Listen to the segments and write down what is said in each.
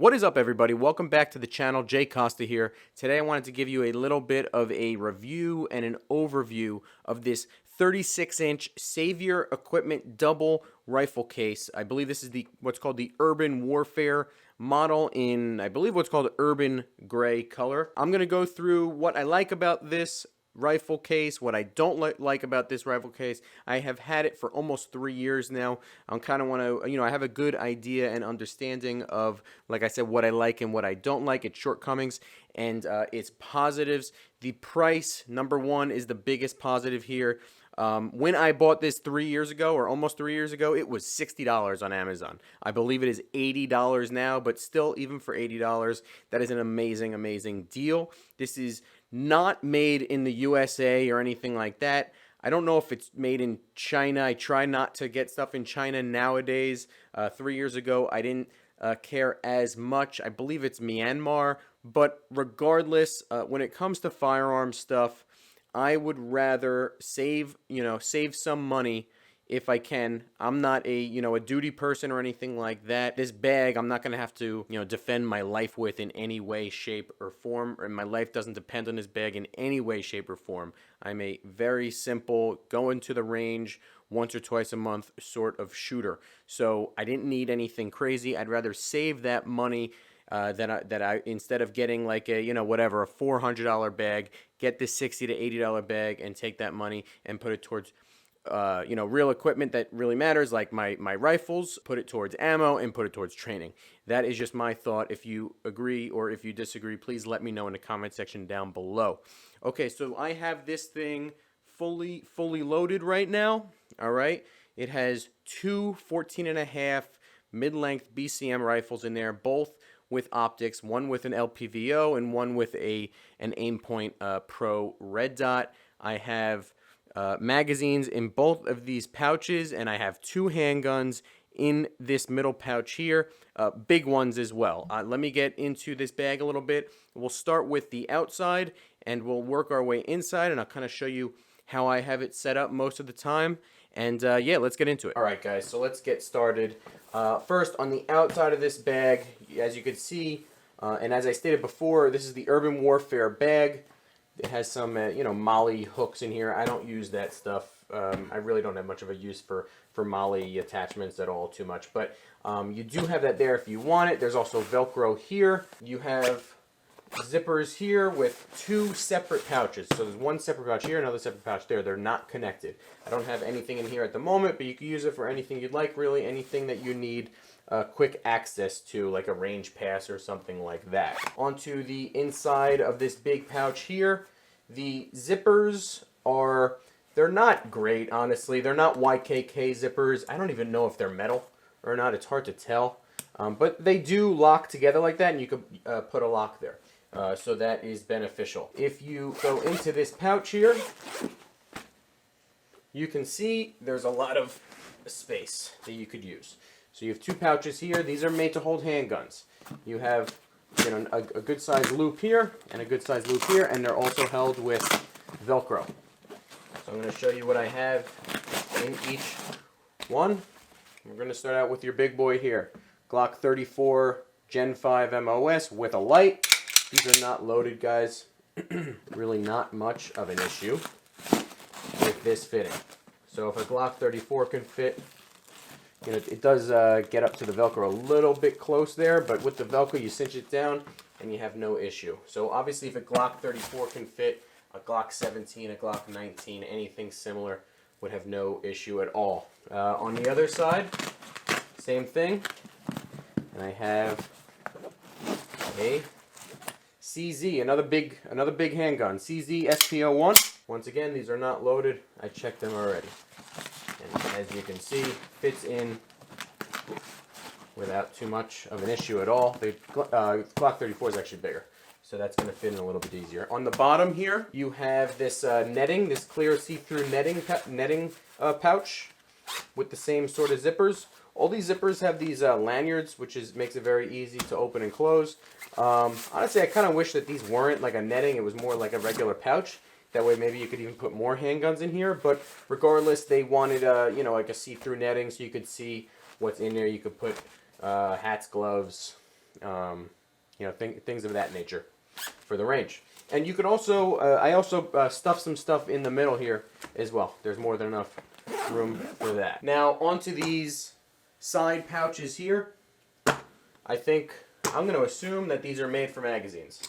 What is up, everybody? Welcome back to the channel. Jay Costa here. Today I wanted to give you a little bit of a review and an overview of this 36-inch Savior Equipment double rifle case. I believe this is what's called the Urban Warfare model in, I believe, what's called urban gray color. I'm going to go through what I like about this rifle case, what I don't like about this rifle case. I have had it for almost 3 years now. I kind of want to, I have a good idea and understanding of, like I said, what I like and what I don't like, its shortcomings and its positives. The price, number one, is the biggest positive here. When I bought this 3 years ago, or almost 3 years ago, it was $60 on Amazon. I believe it is $80 now, but still, even for $80, that is an amazing, amazing deal. This is not made in the USA or anything like that. I don't know if it's made in China. I try not to get stuff in China nowadays. 3 years ago, I didn't care as much. I believe it's Myanmar. But regardless, when it comes to firearm stuff, I would rather save some money if I can. I'm not a duty person or anything like that. This bag, I'm not going to have to, defend my life with in any way, shape, or form. And my life doesn't depend on this bag in any way, shape, or form. I'm a very simple, going to the range once or twice a month sort of shooter. So I didn't need anything crazy. I'd rather save that money that I instead of getting like a a $400 bag, get this $60 to $80 bag and take that money and put it towards real equipment that really matters, like my rifles, put it towards ammo and put it towards training. That is just my thought. If you agree or if you disagree, please let me know in the comment section down below. Okay, so I have this thing fully loaded right now. All right, it has two 14.5 mid-length BCM rifles in there, both with optics, one with an LPVO and one with an Aimpoint Pro red dot. I have magazines in both of these pouches, and I have two handguns in this middle pouch here, big ones as well. Let me get into this bag a little bit. We'll start with the outside, and we'll work our way inside, and I'll kind of show you how I have it set up most of the time. And yeah, let's get into it. All right, guys, so let's get started. First, on the outside of this bag, as you can see, and as I stated before, this is the Urban Warfare bag. It has some, molly hooks in here. I don't use that stuff. I really don't have much of a use for molly attachments at all too much. But you do have that there if you want it. There's also Velcro here. You have zippers here with two separate pouches. So there's one separate pouch here, another separate pouch there. They're not connected. I don't have anything in here at the moment, but you can use it for anything you'd like, really, anything that you need quick access to, like a range pass or something like that. Onto the inside of this big pouch here. The zippers they're not great, honestly. They're not YKK zippers. I don't even know if they're metal or not. It's hard to tell. But they do lock together like that, and you could put a lock there. So that is beneficial. If you go into this pouch here, you can see there's a lot of space that you could use. So you have two pouches here. These are made to hold handguns. You have a good size loop here and a good size loop here, and they're also held with Velcro. So I'm going to show you what I have in each one. We're going to start out with your big boy here. Glock 34 Gen 5 MOS with a light. These are not loaded, guys. Really not much of an issue with this fitting. So if a Glock 34 can fit, it does get up to the Velcro a little bit close there, but with the Velcro you cinch it down and you have no issue. So obviously if a Glock 34 can fit, a Glock 17, a Glock 19, anything similar would have no issue at all. On the other side, same thing. And I have a CZ, another big handgun, CZ SP01. Once again, these are not loaded. I checked them already. And as you can see, fits in without too much of an issue at all. The Glock 34 is actually bigger, so that's going to fit in a little bit easier. On the bottom here, you have this netting, this clear see-through netting pouch with the same sort of zippers. All these zippers have these lanyards, which makes it very easy to open and close. Honestly, I kind of wish that these weren't like a netting. It was more like a regular pouch. That way maybe you could even put more handguns in here. But regardless, they wanted like a see-through netting so you could see what's in there. You could put hats, gloves, you know, things of that nature for the range. And you could also, I also stuffed some stuff in the middle here as well. There's more than enough room for that. Now onto these side pouches here. I think, I'm going to assume that these are made for magazines.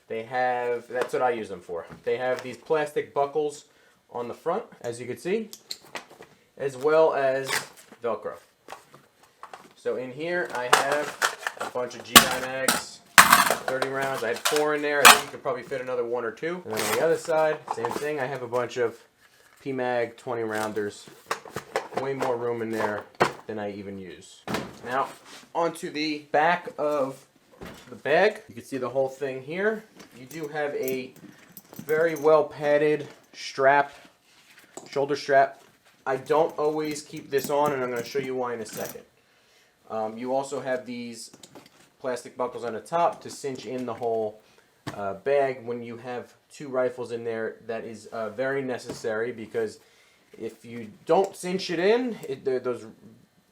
They have, that's what I use them for. They have these plastic buckles on the front, as you can see, as well as Velcro. So in here I have a bunch of GI mags, 30 rounds. I had 4 in there. I think you could probably fit another 1 or 2. And then on the other side, same thing. I have a bunch of PMag 20 rounders. Way more room in there than I even use. Now, onto the back of the bag. You can see the whole thing here. You do have a very well padded strap, shoulder strap. I don't always keep this on, and I'm going to show you why in a second. You also have these plastic buckles on the top to cinch in the whole bag. When you have 2 rifles in there, that is very necessary, because if you don't cinch it in, those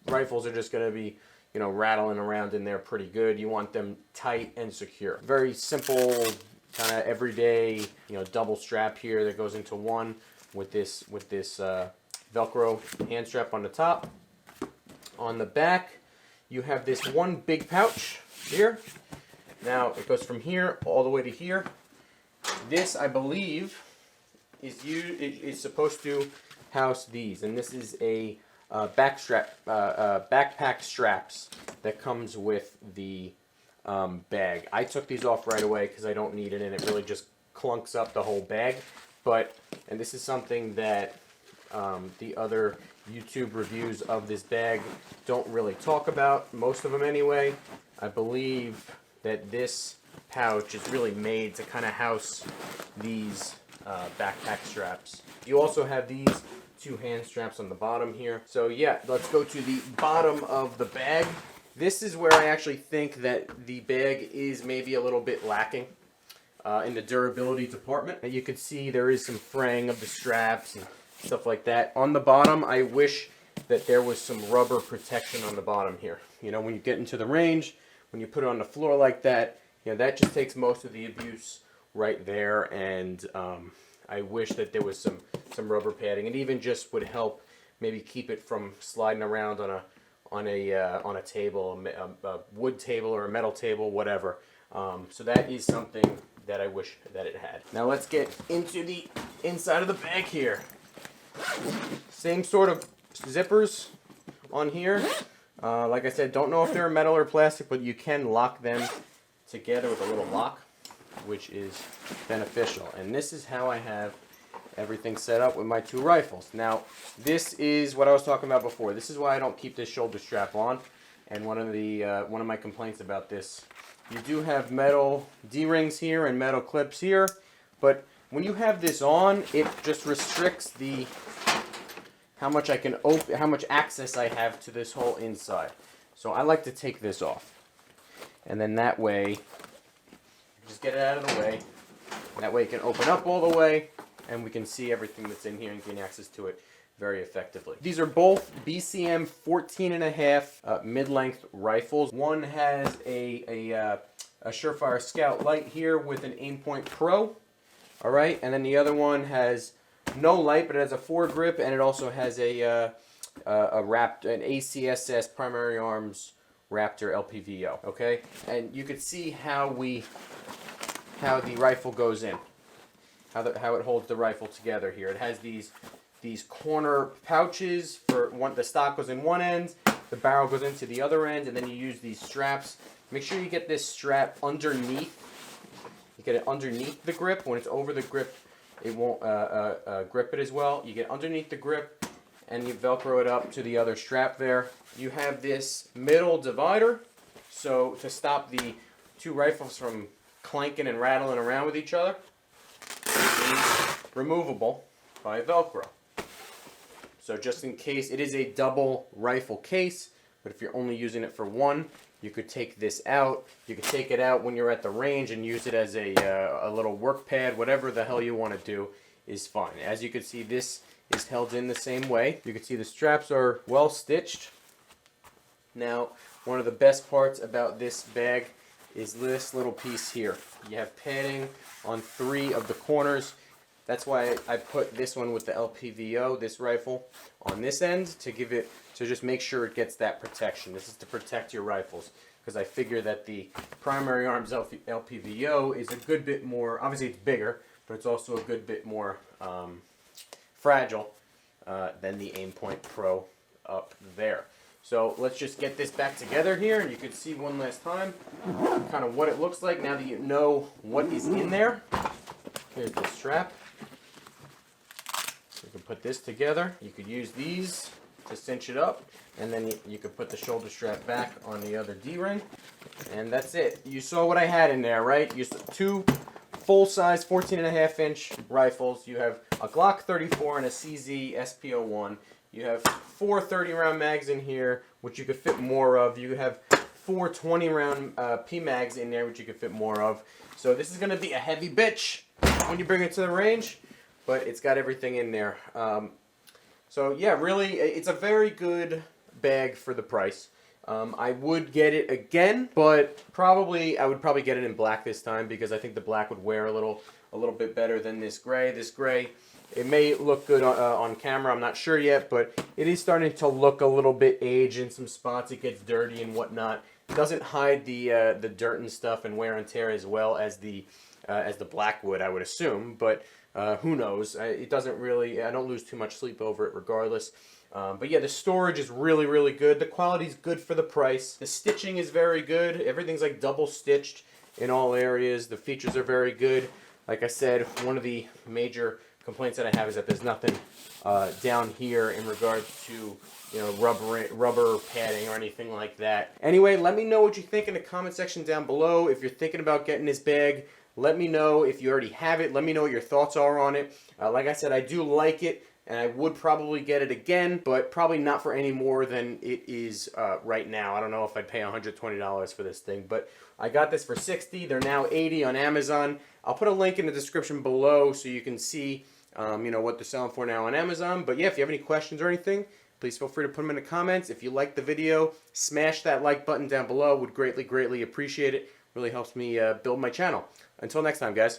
rifles are just going to be, you know, rattling around in there pretty good. You want them tight and secure. Very simple, kind of everyday, you know, double strap here that goes into one with this Velcro hand strap on the top. On the back, you have this one big pouch here. Now it goes from here all the way to here. This, I believe, is supposed to house these, and this is a backpack straps that comes with the bag. I took these off right away because I don't need it, and it really just clunks up the whole bag. And this is something that the other YouTube reviews of this bag don't really talk about, most of them anyway. I believe that this pouch is really made to kind of house these backpack straps. You also have these 2 hand straps on the bottom here. So yeah, let's go to the bottom of the bag. This is where I actually think that the bag is maybe a little bit lacking in the durability department. You can see there is some fraying of the straps and stuff like that. On the bottom, I wish that there was some rubber protection on the bottom here. You know, when you get into the range, when you put it on the floor like that, you know, that just takes most of the abuse right there. And I wish that there was some rubber padding. It even just would help maybe keep it from sliding around on a table, a wood table or a metal table, whatever. So that is something that I wish that it had. Now let's get into the inside of the bag here. Same sort of zippers on here. Like I said, don't know if they're metal or plastic, but you can lock them together with a little lock, which is beneficial. And this is how I have everything set up with my 2 rifles. Now, this is what I was talking about before. This is why I don't keep this shoulder strap on. And one of my complaints about this, you do have metal D-rings here and metal clips here, but when you have this on, it just restricts how much access I have to this whole inside. So I like to take this off, and then that way, just get it out of the way. And that way it can open up all the way, and we can see everything that's in here and gain access to it very effectively. These are both BCM 14.5 mid-length rifles. One has a Surefire Scout Light here with an Aimpoint Pro. All right, and then the other one has no light, but it has a foregrip, and it also has an ACSS Primary Arms Raptor LPVO. Okay, and you can see how the rifle goes in, how it holds the rifle together here. It has these corner pouches for one. The stock goes in one end, the barrel goes into the other end, and then you use these straps. Make sure you get this strap underneath. You get it underneath the grip. When it's over the grip, it won't grip it as well. You get underneath the grip, and you Velcro it up to the other strap there. You have this middle divider, so to stop the 2 rifles from clanking and rattling around with each other. It is removable by Velcro. So just in case, it is a double rifle case, but if you're only using it for one, you could take this out. You could take it out when you're at the range and use it as a little work pad. Whatever the hell you want to do is fine. As you can see, this is held in the same way. You can see the straps are well stitched. Now, one of the best parts about this bag is this little piece here. You have padding on 3 of the corners. That's why I put this one with the LPVO, this rifle, on this end to give it, to just make sure it gets that protection. This is to protect your rifles, because I figure that the primary arms LPVO is a good bit more, obviously it's bigger, but it's also a good bit more fragile than the Aimpoint Pro up there. So let's just get this back together here, and you can see one last time kind of what it looks like now that you know what is in there. Here's the strap. You can put this together. You could use these to cinch it up, and then you could put the shoulder strap back on the other D-ring, and that's it. You saw what I had in there, right? You saw 2 full-size 14.5-inch rifles. You have a Glock 34 and a CZ SP01. You have 4 30-round mags in here, which you could fit more of. You have 4 20-round P-mags in there, which you could fit more of. So this is going to be a heavy bitch when you bring it to the range, but it's got everything in there. So yeah, really, it's a very good bag for the price. I would get it again, but I would probably get it in black this time, because I think the black would wear a little bit better than this gray. This gray, it may look good on camera, I'm not sure yet, but it is starting to look a little bit aged in some spots. It gets dirty and whatnot. It doesn't hide the dirt and stuff and wear and tear as well as the black would, I would assume, but who knows? It doesn't really, I don't lose too much sleep over it regardless. But yeah, the storage is really, really good. The quality's good for the price. The stitching is very good. Everything's like double stitched in all areas. The features are very good. Like I said, one of the major complaints that I have is that there's nothing down here in regards to, you know, rubber padding or anything like that. Anyway, let me know what you think in the comment section down below. If you're thinking about getting this bag, let me know. If you already have it, let me know what your thoughts are on it. Like I said, I do like it, and I would probably get it again, but probably not for any more than it is right now. I don't know if I'd pay $120 for this thing, but I got this for $60. They're now $80 on Amazon. I'll put a link in the description below so you can see you know, what they're selling for now on Amazon. But yeah, if you have any questions or anything, please feel free to put them in the comments. If you liked the video, smash that like button down below. Would greatly, greatly appreciate it. Really helps me build my channel. Until next time, guys.